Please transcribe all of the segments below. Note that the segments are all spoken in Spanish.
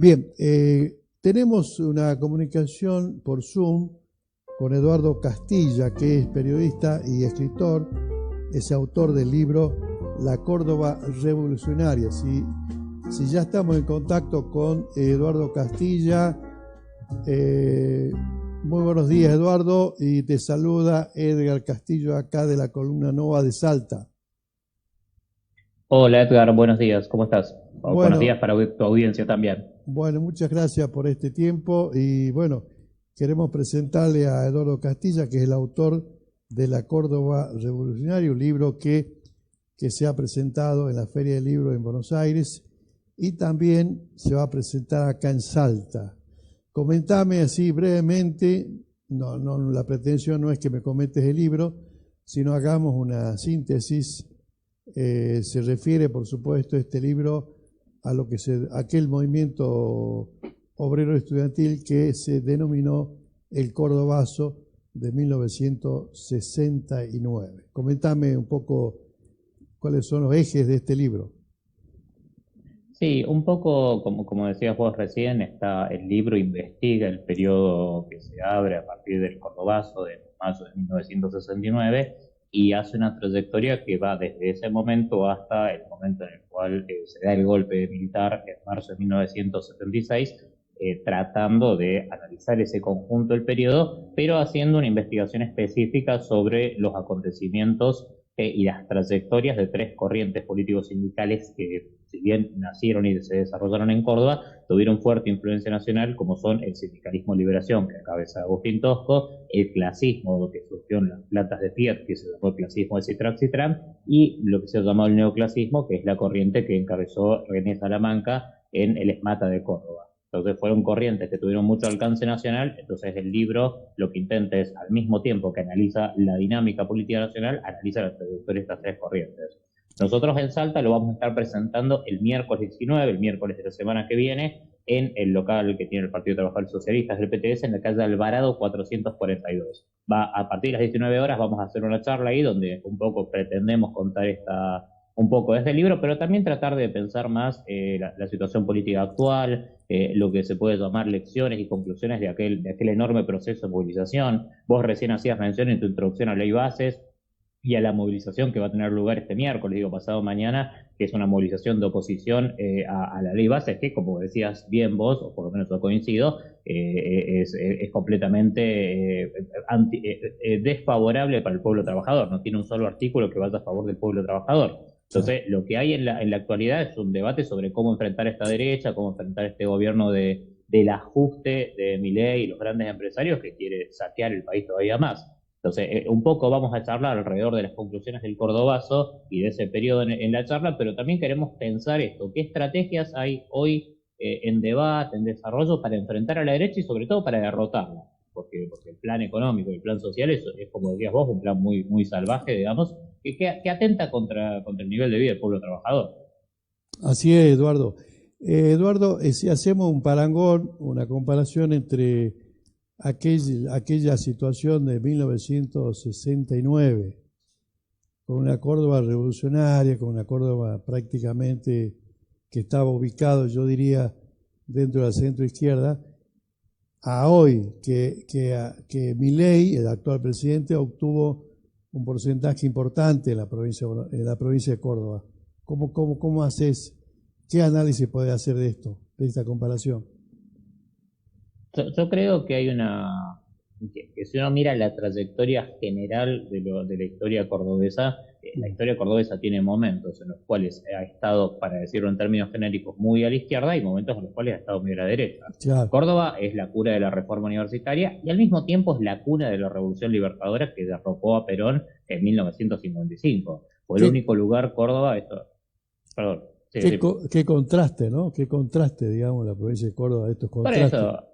Bien, tenemos una comunicación por Zoom con Eduardo Castilla, que es periodista y escritor, es autor del libro La Córdoba Revolucionaria. Si ya estamos en contacto con Eduardo Castilla, muy buenos días, Eduardo, y te saluda Edgar Castillo acá de la columna Nova de Salta. Hola Edgar, buenos días, ¿cómo estás? Buenos Bueno, días para tu audiencia también. bueno, muchas gracias por este tiempo y bueno, queremos presentarle a Eduardo Castilla, que es el autor de La Córdoba Revolucionaria, un libro que se ha presentado en la Feria del Libro en Buenos Aires y también se va a presentar acá en Salta. Comentame así brevemente, la pretensión no es que me comentes el libro, sino hagamos una síntesis. Se refiere, por supuesto, este libro a lo que aquel movimiento obrero estudiantil que se denominó el Cordobazo de 1969. Coméntame un poco cuáles son los ejes de este libro. Sí, un poco como decías vos recién, el libro investiga el periodo que se abre a partir del Cordobazo de mayo de 1969 y hace una trayectoria que va desde ese momento hasta el momento en el cual se da el golpe militar en marzo de 1976, tratando de analizar ese conjunto del periodo, pero haciendo una investigación específica sobre los acontecimientos y las trayectorias de tres corrientes políticos sindicales que, si bien nacieron y se desarrollaron en Córdoba, tuvieron fuerte influencia nacional, como son el sindicalismo Liberación, que encabeza Agustín Tosco, el clasismo, que surgió en las plantas de Fiat, que se llamó el clasismo de Citrax-Citran, y lo que se ha llamado el neoclasismo, que es la corriente que encabezó René Salamanca en el ESMATA de Córdoba. Entonces fueron corrientes que tuvieron mucho alcance nacional, entonces el libro lo que intenta es, al mismo tiempo que analiza la dinámica política nacional, analiza la trayectoria de estas tres corrientes. Nosotros en Salta lo vamos a estar presentando el miércoles 19, el miércoles de la semana que viene, en el local que tiene el Partido de Trabajadores Socialistas del PTS, en la calle Alvarado 442. A partir de las 19 horas vamos a hacer una charla ahí donde un poco pretendemos contar un poco de este libro, pero también tratar de pensar más la situación política actual, lo que se puede llamar lecciones y conclusiones de aquel enorme proceso de movilización. Vos recién hacías mención en tu introducción a Ley Bases y a la movilización que va a tener lugar este miércoles, digo, pasado mañana, que es una movilización de oposición a la Ley Bases, que, como decías bien vos, o por lo menos yo coincido, es completamente desfavorable para el pueblo trabajador. No tiene un solo artículo que vaya a favor del pueblo trabajador. Entonces, lo que hay en la actualidad es un debate sobre cómo enfrentar esta derecha, cómo enfrentar este gobierno del ajuste de Milei y los grandes empresarios que quiere saquear el país todavía más. Entonces, un poco vamos a charlar alrededor de las conclusiones del Cordobazo y de ese periodo en la charla, pero también queremos pensar esto, qué estrategias hay hoy en debate, en desarrollo para enfrentar a la derecha y sobre todo para derrotarla. Porque el plan económico y el plan social es, como decías vos, un plan muy, muy salvaje, digamos, que atenta contra el nivel de vida del pueblo trabajador. Así es, Eduardo. Eduardo, si hacemos un parangón, una comparación entre aquella situación de 1969, con una Córdoba revolucionaria, con una Córdoba prácticamente que estaba ubicado, yo diría, dentro de la centro-izquierda, a hoy que Milei, el actual presidente, obtuvo un porcentaje importante en la provincia de Córdoba. ¿Cómo haces? ¿Qué análisis puedes hacer de esto, de esta comparación? Yo creo que hay que si uno mira la trayectoria general de la historia cordobesa, la historia cordobesa tiene momentos en los cuales ha estado, para decirlo en términos genéricos, muy a la izquierda y momentos en los cuales ha estado muy a la derecha. Claro. Córdoba es la cuna de la reforma universitaria y al mismo tiempo es la cuna de la revolución libertadora que derrocó a Perón en 1955. Fue el ¿Qué, único lugar, Córdoba, esto, perdón, sí, qué, sí. co- qué contraste, ¿no? Qué contraste, digamos, la provincia de Córdoba, estos Por contrastes. eso,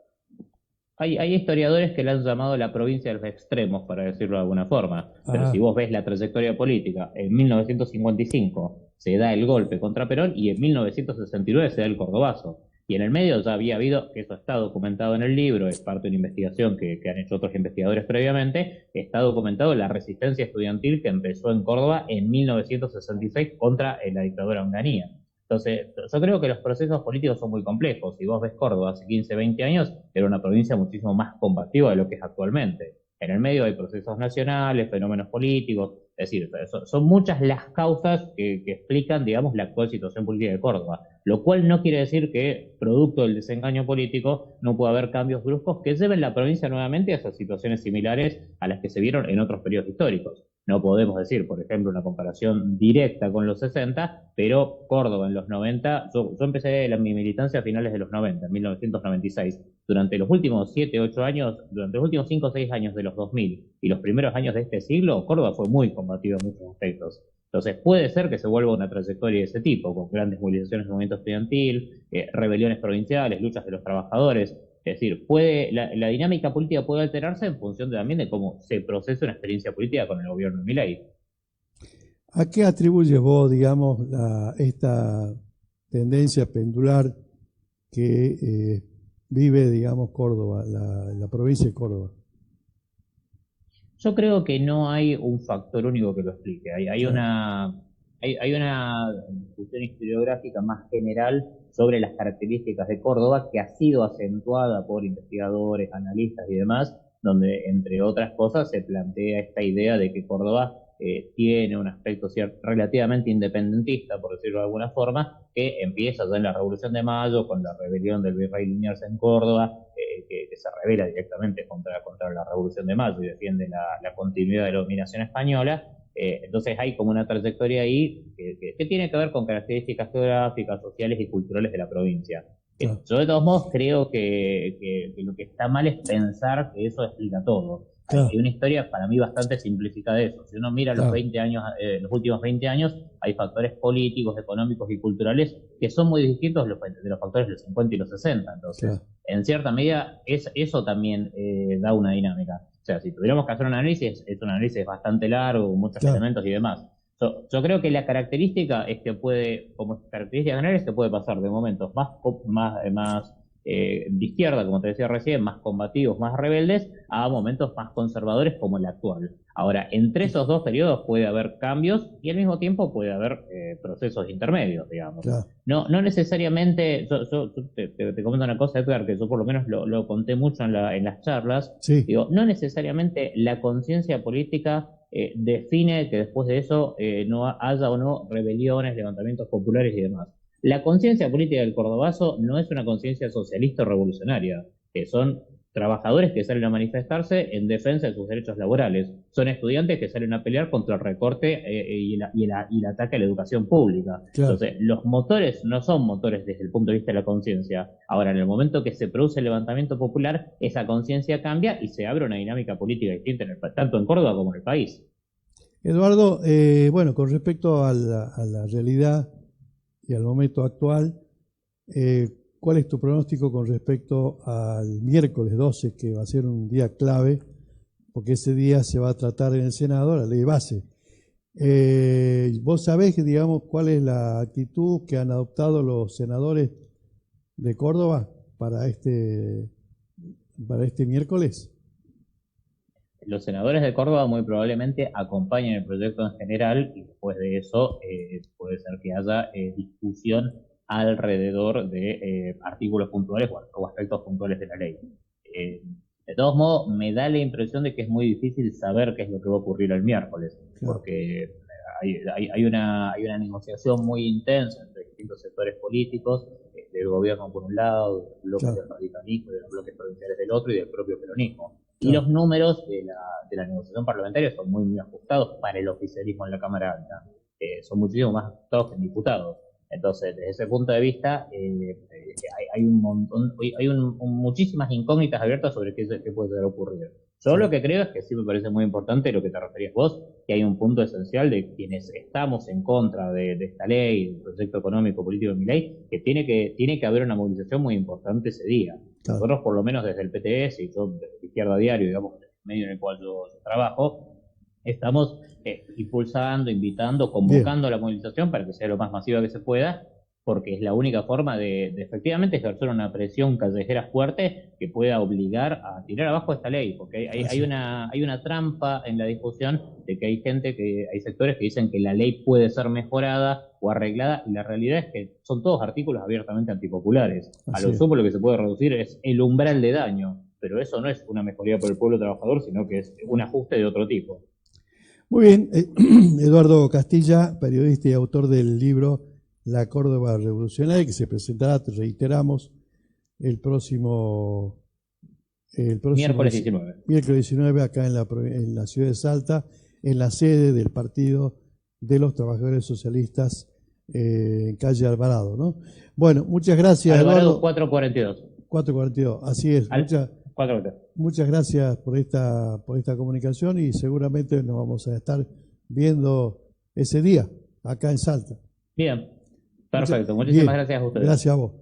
hay historiadores que la han llamado la provincia de los extremos, para decirlo de alguna forma. Pero si Ajá. vos ves la trayectoria política, en 1955 se da el golpe contra Perón y en 1969 se da el Cordobazo. Y en el medio ya había habido, que eso está documentado en el libro, es parte de una investigación que han hecho otros investigadores previamente, está documentado la resistencia estudiantil que empezó en Córdoba en 1966 contra la dictadura Onganía. Entonces, yo creo que los procesos políticos son muy complejos. Si vos ves Córdoba hace 15, 20 años, era una provincia muchísimo más combativa de lo que es actualmente. En el medio hay procesos nacionales, fenómenos políticos, es decir, son muchas las causas que explican, digamos, la actual situación política de Córdoba, lo cual no quiere decir que, producto del desengaño político, no pueda haber cambios bruscos que lleven la provincia nuevamente a esas situaciones similares a las que se vieron en otros periodos históricos. No podemos decir, por ejemplo, una comparación directa con los 60, pero Córdoba en los 90, yo empecé mi militancia a finales de los 90, en 1996. Durante los últimos 7, 8 años, durante los últimos 5 o 6 años de los 2000 y los primeros años de este siglo, Córdoba fue muy combativa en muchos aspectos. Entonces puede ser que se vuelva una trayectoria de ese tipo, con grandes movilizaciones de movimiento estudiantil, rebeliones provinciales, luchas de los trabajadores. Es decir, la dinámica política puede alterarse en función también de cómo se procesa una experiencia política con el gobierno de Milei. ¿A qué atribuyes vos, digamos, esta tendencia pendular que vive, digamos, Córdoba, la provincia de Córdoba? Yo creo que no hay un factor único que lo explique. Claro. Hay una discusión historiográfica más general sobre las características de Córdoba que ha sido acentuada por investigadores, analistas y demás, donde, entre otras cosas, se plantea esta idea de que Córdoba tiene un aspecto relativamente independentista, por decirlo de alguna forma, que empieza ya en la Revolución de Mayo, con la rebelión del virrey Liniers en Córdoba, que se revela directamente contra la Revolución de Mayo y defiende la continuidad de la dominación española. Entonces hay como una trayectoria ahí que tiene que ver con características geográficas, sociales y culturales de la provincia. Claro. Yo de todos modos creo que lo que está mal es pensar que eso explica todo. Claro. Hay una historia para mí bastante simplificada de eso. Si uno mira los 20 años, los últimos 20 años, hay factores políticos, económicos y culturales que son muy distintos de los factores de los 50 y los 60. Entonces, en cierta medida, eso también da una dinámica. O sea, si tuviéramos que hacer un análisis, es un análisis bastante largo, muchos elementos y demás. Yo creo que la característica es que como característica general, es que puede pasar de momentos más de izquierda, como te decía recién, más combativos, más rebeldes, a momentos más conservadores como el actual. Ahora, entre esos dos periodos puede haber cambios y al mismo tiempo puede haber procesos intermedios, digamos. Claro. No necesariamente, yo te comento una cosa, Edgar, que yo por lo menos lo conté mucho en las charlas. Sí. Digo, no necesariamente la conciencia política define que después de eso no haya o no rebeliones, levantamientos populares y demás. La conciencia política del cordobazo no es una conciencia socialista o revolucionaria, que son trabajadores que salen a manifestarse en defensa de sus derechos laborales, son estudiantes que salen a pelear contra el recorte y el ataque a la educación pública. Claro. Entonces, los motores no son motores desde el punto de vista de la conciencia. Ahora, en el momento que se produce el levantamiento popular, esa conciencia cambia y se abre una dinámica política distinta tanto en Córdoba como en el país. Eduardo, bueno, con respecto a la realidad y al momento actual, ¿cuál es tu pronóstico con respecto al miércoles 12, que va a ser un día clave, porque ese día se va a tratar en el Senado la ley de base? ¿Vos sabés, digamos, cuál es la actitud que han adoptado los senadores de Córdoba para este miércoles? Los senadores de Córdoba muy probablemente acompañen el proyecto en general y después de eso puede ser que haya discusión alrededor de artículos puntuales o aspectos puntuales de la ley. De todos modos, me da la impresión de que es muy difícil saber qué es lo que va a ocurrir el miércoles, porque hay una negociación muy intensa entre distintos sectores políticos, del gobierno por un lado, del bloque del radicalismo, de los bloques provinciales del otro y del propio peronismo. Y los números de la negociación parlamentaria son muy ajustados para el oficialismo en la Cámara Alta. Son muchísimo más ajustados que en diputados. Entonces, desde ese punto de vista, hay muchísimas incógnitas abiertas sobre qué puede llegar a ocurrir. Yo lo que creo es que sí me parece muy importante lo que te referías vos, que hay un punto esencial de quienes estamos en contra de esta ley, del proyecto económico político de mi ley, que tiene que haber una movilización muy importante ese día. Nosotros, por lo menos desde el PTS, y yo desde Izquierda Diario, digamos, el medio en el cual yo trabajo, estamos impulsando, invitando, convocando a la movilización para que sea lo más masiva que se pueda, porque es la única forma de efectivamente ejercer una presión callejera fuerte que pueda obligar a tirar abajo esta ley, porque hay una trampa en la discusión de que hay hay sectores que dicen que la ley puede ser mejorada o arreglada, y la realidad es que son todos artículos abiertamente antipopulares. A lo sumo lo que se puede reducir es el umbral de daño, pero eso no es una mejoría por el pueblo trabajador, sino que es un ajuste de otro tipo. Muy bien, Eduardo Castilla, periodista y autor del libro La Córdoba Revolucionaria, que se presentará, te reiteramos, el próximo Miércoles 19. Miércoles 19 acá en la ciudad de Salta, en la sede del Partido de los Trabajadores Socialistas en calle Alvarado, ¿no? Bueno, muchas gracias, Alvarado, Eduardo. 442. 442, así es. Muchas gracias por esta comunicación y seguramente nos vamos a estar viendo ese día acá en Salta. Bien, perfecto. Muchísimas gracias a ustedes. Gracias a vos.